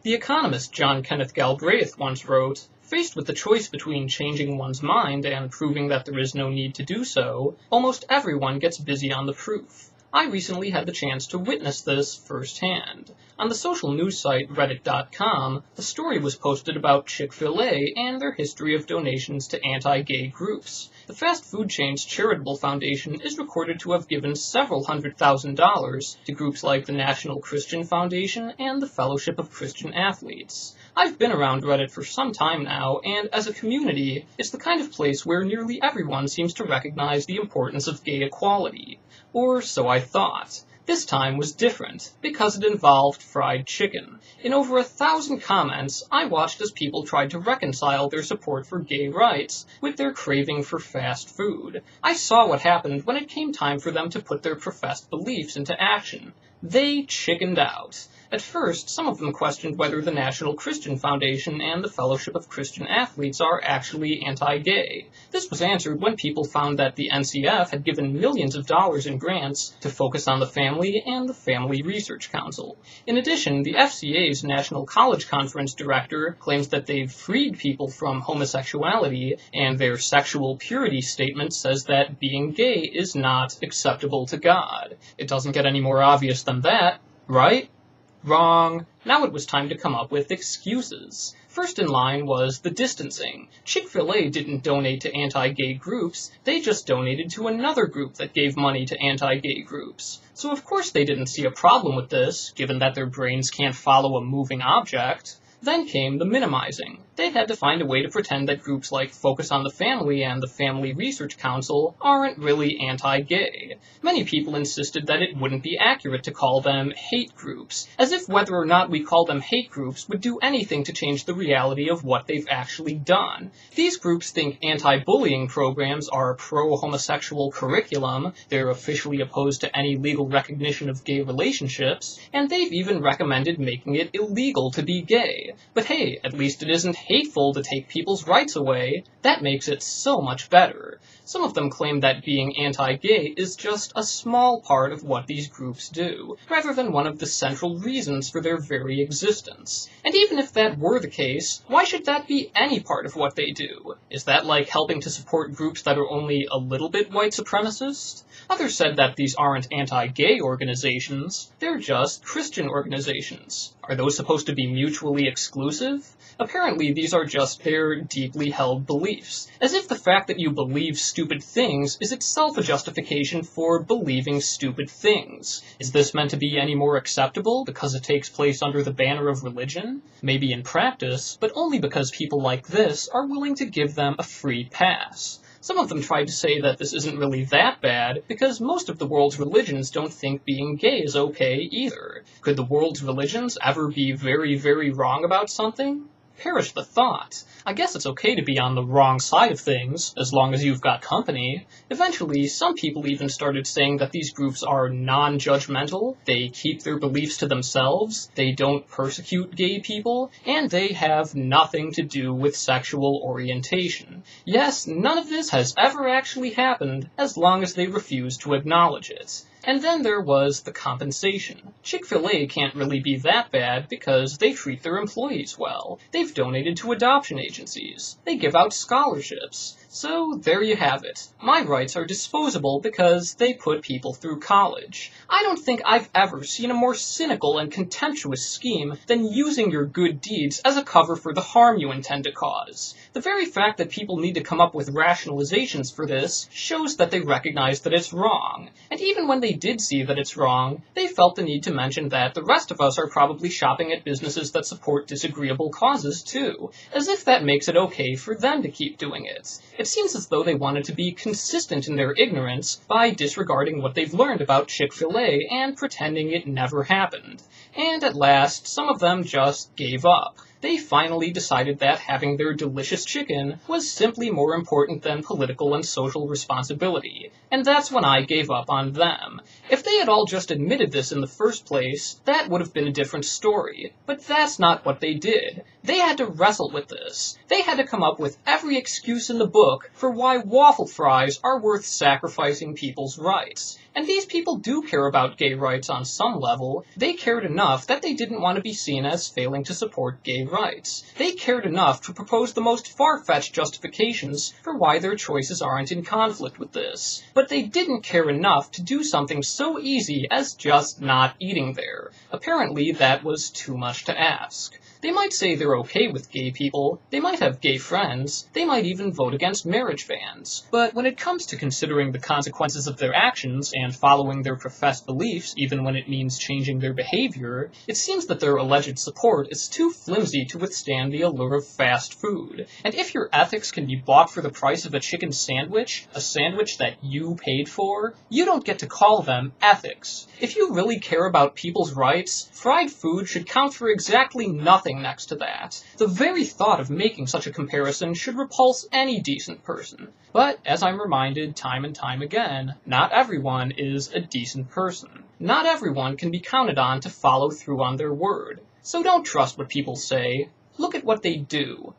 The economist John Kenneth Galbraith once wrote, "Faced with the choice between changing one's mind and proving that there is no need to do so, almost everyone gets busy on the proof." I recently had the chance to witness this firsthand. On the social news site Reddit.com, a story was posted about Chick-Fil-A and their history of donations to anti-gay groups. The fast food chain's charitable foundation is recorded to have given several $100,000 to groups like the National Christian Foundation and the Fellowship of Christian Athletes. I've been around Reddit for some time now, and as a community, it's the kind of place where nearly everyone seems to recognize the importance of gay equality. Or so I thought. This time was different, because it involved fried chicken. In over 1,000 comments, I watched as people tried to reconcile their support for gay rights with their craving for fast food. I saw what happened when it came time for them to put their professed beliefs into action. They chickened out. At first, some of them questioned whether the National Christian Foundation and the Fellowship of Christian Athletes are actually anti-gay. This was answered when people found that the NCF had given millions of dollars in grants to focus on the family and the Family Research Council. In addition, the FCA's National College Conference director claims that they've freed people from homosexuality, and their sexual purity statement says that being gay is not acceptable to God. It doesn't get any more obvious than that, right? Wrong. Now it was time to come up with excuses. First in line was the distancing. Chick-Fil-A didn't donate to anti-gay groups, they just donated to another group that gave money to anti-gay groups. So of course they didn't see a problem with this, given that their brains can't follow a moving object. Then came the minimizing. They had to find a way to pretend that groups like Focus on the Family and the Family Research Council aren't really anti-gay. Many people insisted that it wouldn't be accurate to call them hate groups, as if whether or not we call them hate groups would do anything to change the reality of what they've actually done. These groups think anti-bullying programs are pro-homosexual curriculum, they're officially opposed to any legal recognition of gay relationships, and they've even recommended making it illegal to be gay. But hey, at least it isn't hateful to take people's rights away. That makes it so much better. Some of them claim that being anti-gay is just a small part of what these groups do, rather than one of the central reasons for their very existence. And even if that were the case, why should that be any part of what they do? Is that like helping to support groups that are only a little bit white supremacist? Others said that these aren't anti-gay organizations, they're just Christian organizations. Are those supposed to be mutually exclusive? Apparently, these are just their deeply held beliefs, as if the fact that you believe stupid things is itself a justification for believing stupid things. Is this meant to be any more acceptable because it takes place under the banner of religion? Maybe in practice, but only because people like this are willing to give them a free pass. Some of them tried to say that this isn't really that bad, because most of the world's religions don't think being gay is okay either. Could the world's religions ever be very, very wrong about something? Perish the thought. I guess it's okay to be on the wrong side of things, as long as you've got company. Eventually, some people even started saying that these groups are non-judgmental, they keep their beliefs to themselves, they don't persecute gay people, and they have nothing to do with sexual orientation. Yes, none of this has ever actually happened, as long as they refuse to acknowledge it. And then there was the compensation. Chick-Fil-A can't really be that bad because they treat their employees well. They've donated to adoption agencies. They give out scholarships. So there you have it. My rights are disposable because they put people through college. I don't think I've ever seen a more cynical and contemptuous scheme than using your good deeds as a cover for the harm you intend to cause. The very fact that people need to come up with rationalizations for this shows that they recognize that it's wrong. And even when they did see that it's wrong, they felt the need to mention that the rest of us are probably shopping at businesses that support disagreeable causes too, as if that makes it okay for them to keep doing it. It seems as though they wanted to be consistent in their ignorance by disregarding what they've learned about Chick-Fil-A and pretending it never happened. And at last, some of them just gave up. They finally decided that having their delicious chicken was simply more important than political and social responsibility, and that's when I gave up on them. If they had all just admitted this in the first place, that would have been a different story, but that's not what they did. They had to wrestle with this. They had to come up with every excuse in the book for why waffle fries are worth sacrificing people's rights. And these people do care about gay rights on some level. They cared enough that they didn't want to be seen as failing to support gay rights. They cared enough to propose the most far-fetched justifications for why their choices aren't in conflict with this. But they didn't care enough to do something so easy as just not eating there. Apparently, that was too much to ask. They might say they're okay with gay people, they might have gay friends, they might even vote against marriage bans. But when it comes to considering the consequences of their actions and following their professed beliefs, even when it means changing their behavior, it seems that their alleged support is too flimsy to withstand the allure of fast food. And if your ethics can be bought for the price of a chicken sandwich, a sandwich that you paid for, you don't get to call them ethics. If you really care about people's rights, fried food should count for exactly nothing next to that. The very thought of making such a comparison should repulse any decent person. But, as I'm reminded time and time again, not everyone is a decent person. Not everyone can be counted on to follow through on their word. So don't trust what people say. Look at what they do.